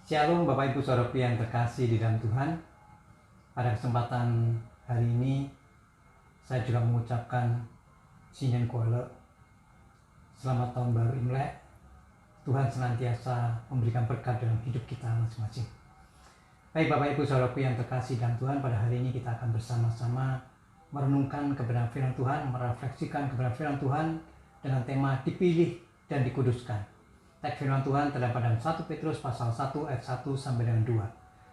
Shalom Bapak Ibu Saudaraku yang terkasih di dalam Tuhan. Pada kesempatan hari ini saya juga mengucapkan Sinen Kuala. Selamat tahun baru Imlek. Tuhan senantiasa memberikan berkat dalam hidup kita masing-masing. Baik Bapak Ibu Saudaraku yang terkasih dalam Tuhan, pada hari ini kita akan bersama-sama merenungkan kebenaran firman Tuhan, merefleksikan kebenaran firman Tuhan dengan tema dipilih dan dikuduskan. Teks firman Tuhan terdapat dalam 1 Petrus pasal 1 ayat 1 sampai dengan 2.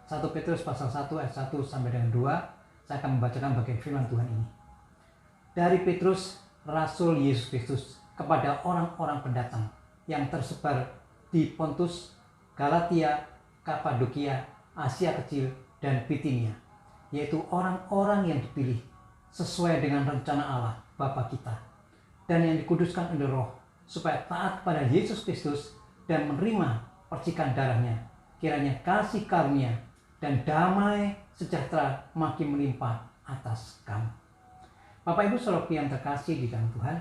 1 Petrus pasal 1 ayat 1 sampai dengan 2. Saya akan membacakan bagian firman Tuhan ini. Dari Petrus, Rasul Yesus Kristus, kepada orang-orang pendatang yang tersebar di Pontus, Galatia, Kapadokia, Asia Kecil, dan Bitinia, yaitu orang-orang yang dipilih sesuai dengan rencana Allah Bapa kita, dan yang dikuduskan oleh Roh, supaya taat kepada Yesus Kristus dan menerima percikan darahnya. Kiranya kasih karunia dan damai sejahtera makin melimpah atas kamu. Bapak Ibu Saudaraku yang terkasih di dalam Tuhan,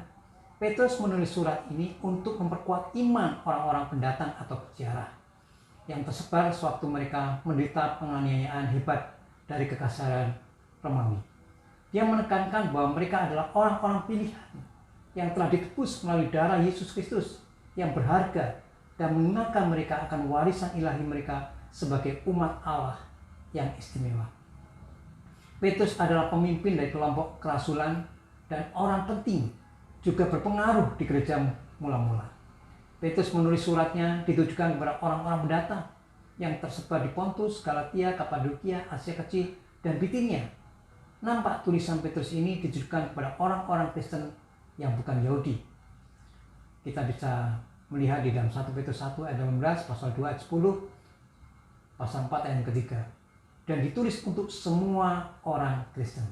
Petrus menulis surat ini untuk memperkuat iman orang-orang pendatang atau peziarah yang tersebar sewaktu mereka menderita penganiayaan hebat dari kekasaran Romawi. Dia menekankan bahwa mereka adalah orang-orang pilihan yang telah ditebus melalui darah Yesus Kristus yang berharga, dan mengingatkan mereka akan warisan ilahi mereka sebagai umat Allah yang istimewa. Petrus adalah pemimpin dari kelompok kerasulan dan orang penting, juga berpengaruh di gereja mula-mula. Petrus menulis suratnya ditujukan kepada orang-orang pendatang yang tersebar di Pontus, Galatia, Kapadokia, Asia Kecil, dan Bitinia. Nampak tulisan Petrus ini ditujukan kepada orang-orang Kristen yang bukan Yahudi. Kita bisa melihat di dalam 1 Petrus 1 ayat 18, pasal 2 ayat 10, pasal 4 ayat ketiga, dan ditulis untuk semua orang Kristen.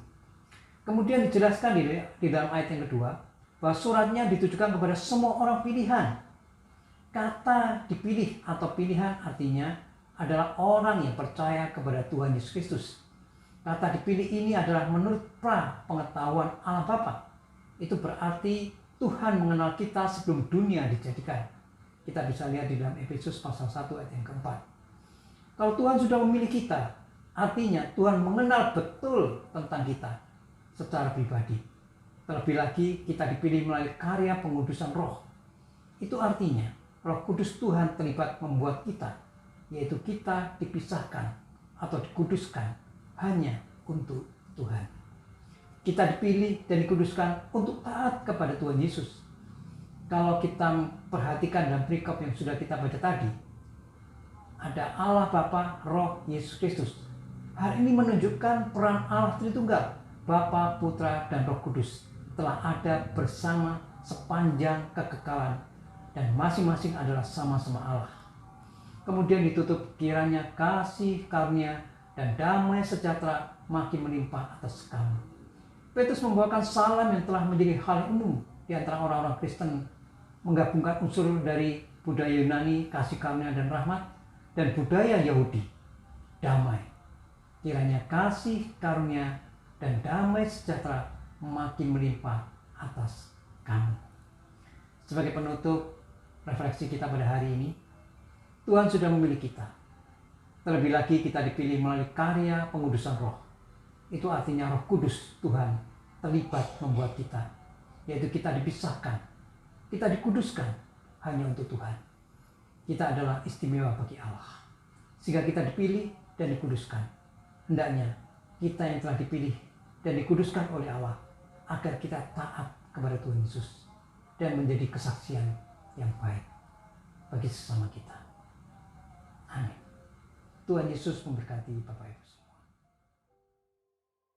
Kemudian dijelaskan di dalam ayat yang kedua bahwa suratnya ditujukan kepada semua orang pilihan. Kata dipilih atau pilihan artinya adalah orang yang percaya kepada Tuhan Yesus Kristus. Kata dipilih ini adalah menurut pengetahuan Allah Bapa. Itu berarti Tuhan mengenal kita sebelum dunia dijadikan. Kita bisa lihat di dalam Efesus pasal 1 ayat yang keempat. Kalau Tuhan sudah memilih kita, artinya Tuhan mengenal betul tentang kita secara pribadi. Terlebih lagi kita dipilih melalui karya pengudusan Roh. Itu artinya Roh Kudus Tuhan terlibat membuat kita, yaitu kita dipisahkan atau dikuduskan hanya untuk Tuhan. Kita dipilih dan dikuduskan untuk taat kepada Tuhan Yesus. Kalau kita perhatikan dalam perikop yang sudah kita baca tadi, ada Allah Bapa, Roh, Yesus Kristus. Hal ini menunjukkan peran Allah Tritunggal, Bapa, Putra, dan Roh Kudus telah ada bersama sepanjang kekekalan, dan masing-masing adalah sama-sama Allah. Kemudian ditutup, kiranya kasih karunia dan damai sejahtera makin melimpah atas kamu. Petrus membawakan salam yang telah menjadi hal umum di antara orang-orang Kristen, menggabungkan unsur dari budaya Yunani, kasih karunia dan rahmat, dan budaya Yahudi, damai. Kiranya kasih karunia dan damai sejahtera makin melimpah atas kamu. Sebagai penutup refleksi kita pada hari ini, Tuhan sudah memilih kita. Terlebih lagi kita dipilih melalui karya pengudusan Roh. Itu artinya Roh Kudus Tuhan terlibat membuat kita, yaitu kita dipisahkan, kita dikuduskan hanya untuk Tuhan. Kita adalah istimewa bagi Allah, sehingga kita dipilih dan dikuduskan. Hendaknya kita yang telah dipilih dan dikuduskan oleh Allah agar kita taat kepada Tuhan Yesus dan menjadi kesaksian yang baik bagi sesama kita. Amin. Tuhan Yesus memberkati Bapak Ibu.